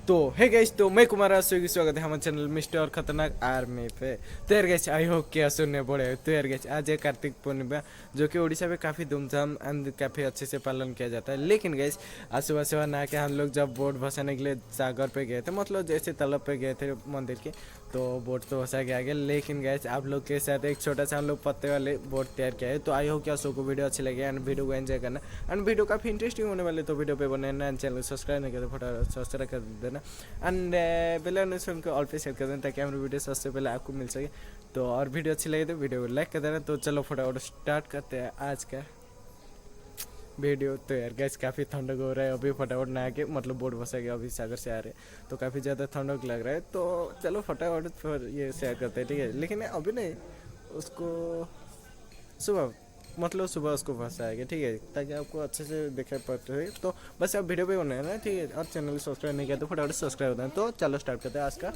तो है गाइस, तो मैं कुमार स्वागत है हमारे चैनल मिस्टर खतरनाक आर्मी पे। तो यार गाइस, आई होप क्या सुनने पड़े। तो यार गाइस, आज है कार्तिक पूर्णिमा, जो कि उड़ीसा में काफ़ी धूमधाम एंड काफ़ी अच्छे से पालन किया जाता है। लेकिन गाइस, आज सुबह सुबह नहा के हम लोग जब बोट भसाने के लिए सागर पे गए थे, मतलब जैसे तालाब पे गए थे मंदिर के, तो बोट तो भसा के आ गया। लेकिन गाइस, आप लोग के साथ एक छोटा सा हम लोग पत्ते वाले बोट तैयार किया है। तो आई होप क्या सो को वीडियो अच्छी लगे एंड वीडियो को एंजॉय करना एंड वीडियो काफ़ी इंटरेस्टिंग होने वाले। तो वीडियो पे बनाना एंड चैनल सब्सक्राइब नहीं करते फटाफट सब्सक्राइब कर देना एंड बेल नोटिफिकेशन को ऑल पे सेट कर देना, ताकि हमारी वीडियो सबसे पहले आपको मिल सके। तो और वीडियो अच्छी लगे तो वीडियो को लाइक कर देना। तो चलो फटाफट स्टार्ट करते हैं आज का वीडियो। तो यार गैस, काफ़ी ठंडक हो रहा है अभी। फटाफट नहा के मतलब बोट बसा के अभी सागर से आ रहे हैं, तो काफ़ी ज़्यादा ठंडक लग रहा है। तो चलो फटाफट फिर ये शेयर करते हैं, ठीक है। लेकिन अभी नहीं, उसको सुबह मतलब सुबह उसको फंसाएगा, ठीक है, ताकि आपको अच्छे से दिखाई पड़ते हुए। तो बस आप वीडियो पे बनाए ना, ठीक है। और चैनल सब्सक्राइब नहीं किया तो फटाफट सब्सक्राइब होता है। तो चलो स्टार्ट करते हैं आज का।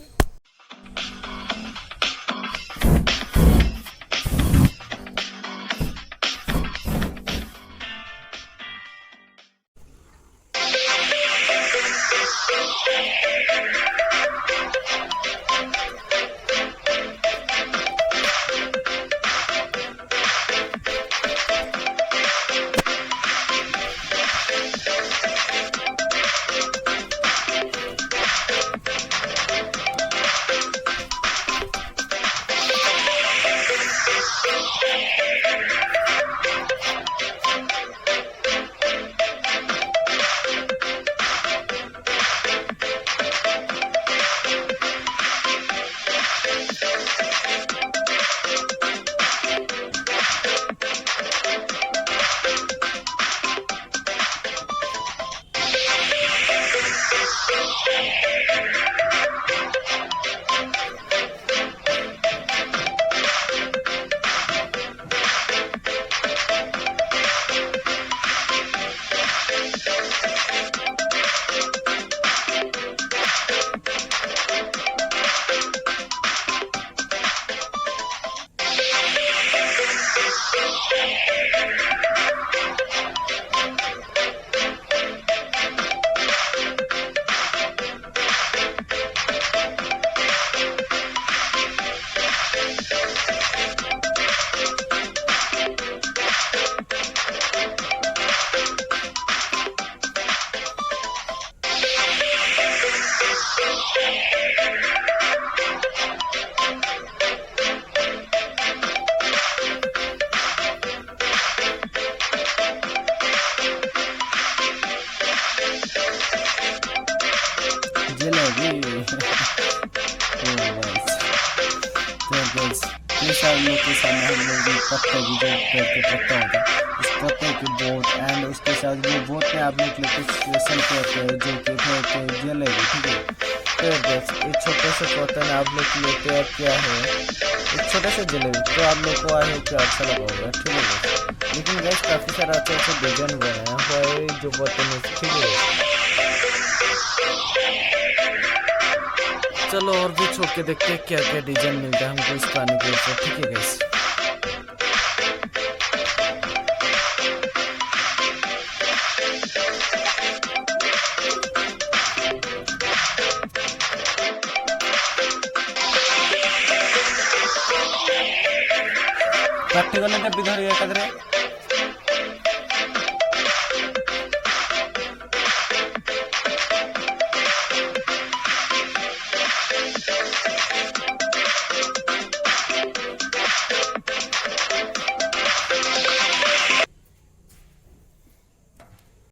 जलेबी जैसा हम लोग के सामने हम लोग पत्ते की जो पेड़ के पत्ता होता है, उस पत्ते की बोट एंड उसके साथ वो बोट में आप लोग कुछ स्पेशल कहते हैं जो कि कहते हैं जलेबी, ठीक है। तो एक छोटे से पत्ते में आप लोग के लिए तैयार किया है एक छोटा सा जलेबी। तो आप लोग को आए क्या अच्छा लगा होगा, ठीक है। लेकिन गैस, काफ़ी सारा अच्छा अच्छा डिजाइन बनाया हुआ है जो पत्ते में, ठीक है। चलो और भी छोड़ के देखते हैं क्या क्या डिजाइन मिलता है हमको इस पानी के ऊपर, ठीक है गाइस। काटते गले भी धरिए एकाधरे।